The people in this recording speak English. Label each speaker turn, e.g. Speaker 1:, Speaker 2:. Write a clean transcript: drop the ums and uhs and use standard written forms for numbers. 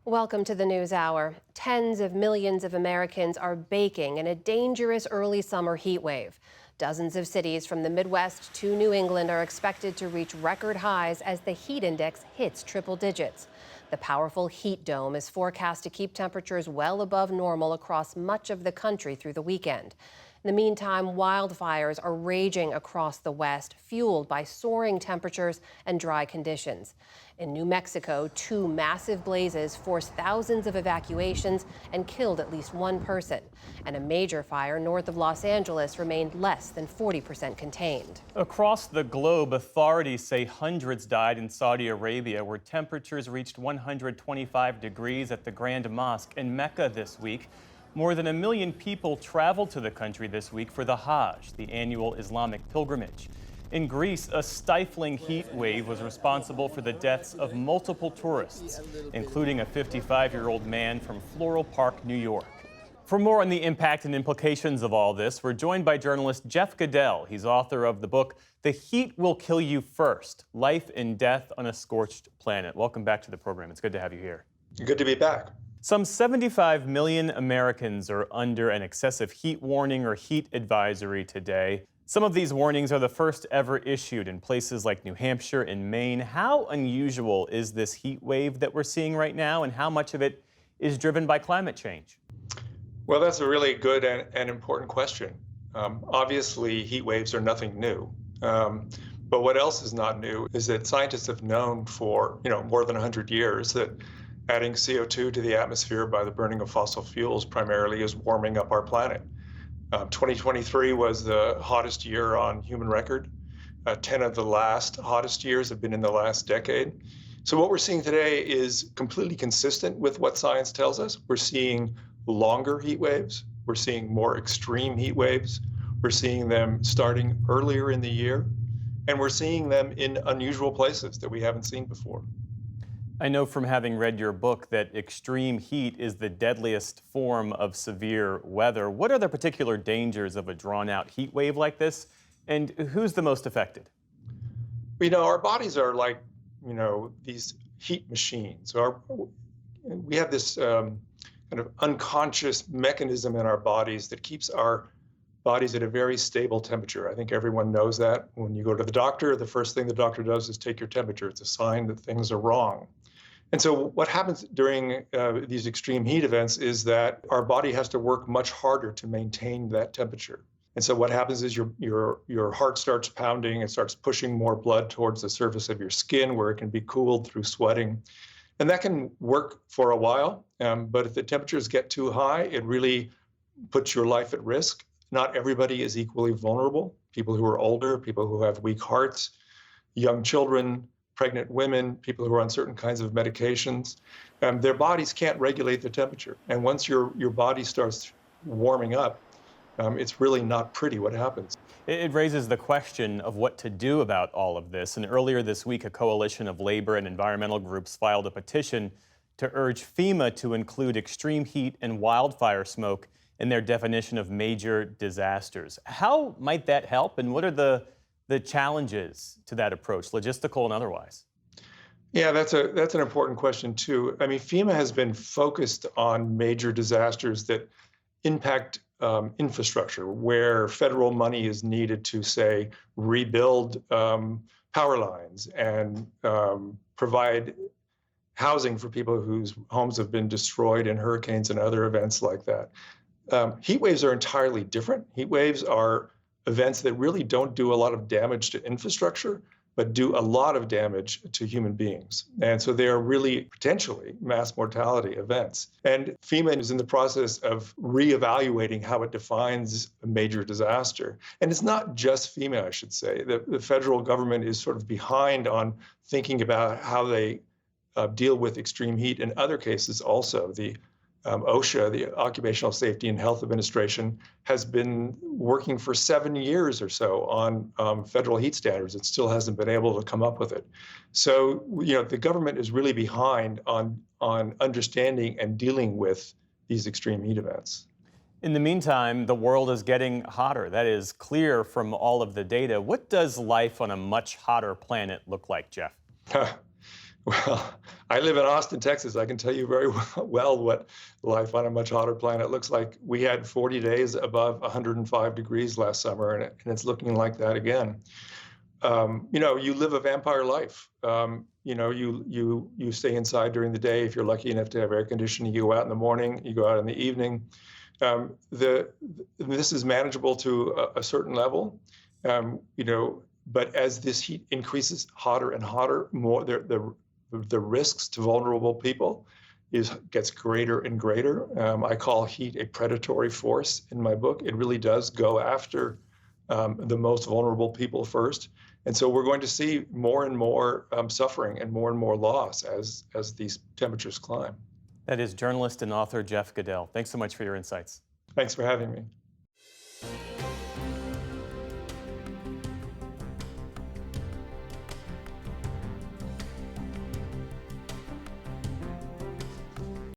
Speaker 1: Welcome to the News Hour. Tens of millions of Americans are baking in a dangerous early summer heat wave. Dozens of cities from the Midwest to New England are expected to reach record highs as the heat index hits triple digits. The powerful heat dome is forecast to keep temperatures well above normal across much of the country through the weekend. In the meantime, wildfires are raging across the West, fueled by soaring temperatures and dry conditions. In New Mexico, two massive blazes forced thousands of evacuations and killed at least one person. And a major fire north of Los Angeles remained less than 40% contained.
Speaker 2: Across the globe, authorities say hundreds died in Saudi Arabia, where temperatures reached 125 degrees at the Grand Mosque in Mecca this week. More than 1 million people traveled to the country this week for the Hajj, the annual Islamic pilgrimage. In Greece, a stifling heat wave was responsible for the deaths of multiple tourists, including a 55-year-old man from Floral Park, New York. For more on the impact and implications of all this, we're joined by journalist Jeff Goodell. He's author of the book, The Heat Will Kill You First: Life and Death on a Scorched Planet. Welcome back to the program. It's good to have you here.
Speaker 3: Good to be back.
Speaker 2: Some 75 million Americans are under an excessive heat warning or heat advisory today. Some of these warnings are the first ever issued in places like New Hampshire and Maine. How unusual is this heat wave that we're seeing right now, and how much of it is driven by climate change?
Speaker 3: Well, that's a really good and important question. Obviously, heat waves are nothing new. But what else is not new is that scientists have known for more than 100 years that adding CO2 to the atmosphere by the burning of fossil fuels primarily is warming up our planet. 2023 was the hottest year on human record. 10 of the last hottest years have been in the last decade. So what we're seeing today is completely consistent with what science tells us. We're seeing longer heat waves. We're seeing more extreme heat waves. We're seeing them starting earlier in the year. And we're seeing them in unusual places that we haven't seen before.
Speaker 2: I know from having read your book that extreme heat is the deadliest form of severe weather. What are the particular dangers of a drawn-out heat wave like this, and who's the most affected?
Speaker 3: Our bodies are like, these heat machines. We have this kind of unconscious mechanism in our bodies that keeps our bodies at a very stable temperature. I think everyone knows that. When you go to the doctor, the first thing the doctor does is take your temperature. It's a sign that things are wrong. And so what happens during these extreme heat events is that our body has to work much harder to maintain that temperature. And so what happens is your heart starts pounding, it starts pushing more blood towards the surface of your skin where it can be cooled through sweating. And that can work for a while, but if the temperatures get too high, it really puts your life at risk. Not everybody is equally vulnerable. People who are older, people who have weak hearts, young children, pregnant women, people who are on certain kinds of medications, their bodies can't regulate the temperature. And once your body starts warming up, it's really not pretty what happens.
Speaker 2: It raises the question of what to do about all of this. And earlier this week, a coalition of labor and environmental groups filed a petition to urge FEMA to include extreme heat and wildfire smoke in their definition of major disasters. How might that help, and what are the challenges to that approach, logistical and otherwise?
Speaker 3: Yeah, that's an important question too. I mean, FEMA has been focused on major disasters that impact infrastructure, where federal money is needed to, say, rebuild power lines and provide housing for people whose homes have been destroyed in hurricanes and other events like that. Heat waves are entirely different. Heat waves are events that really don't do a lot of damage to infrastructure, but do a lot of damage to human beings. And so they are really potentially mass mortality events. And FEMA is in the process of reevaluating how it defines a major disaster. And it's not just FEMA, I should say. The federal government is sort of behind on thinking about how they deal with extreme heat in other cases also. The OSHA, the Occupational Safety and Health Administration, has been working for 7 years or so on federal heat standards. It still hasn't been able to come up with it. So, the government is really behind on understanding and dealing with these extreme heat events.
Speaker 2: In the meantime, the world is getting hotter. That is clear from all of the data. What does life on a much hotter planet look like, Jeff?
Speaker 3: Well, I live in Austin, Texas. I can tell you very well what life on a much hotter planet looks like. We had 40 days above 105 degrees last summer, and it's looking like that again. You live a vampire life. You stay inside during the day. If you're lucky enough to have air conditioning, you go out in the morning, you go out in the evening. This is manageable to a certain level, but as this heat increases hotter and hotter, more the risks to vulnerable people gets greater and greater. I call heat a predatory force in my book. It really does go after the most vulnerable people first. And so we're going to see more and more suffering and more loss as these temperatures climb.
Speaker 2: That is journalist and author Jeff Goodell. Thanks so much for your insights.
Speaker 3: Thanks for having me.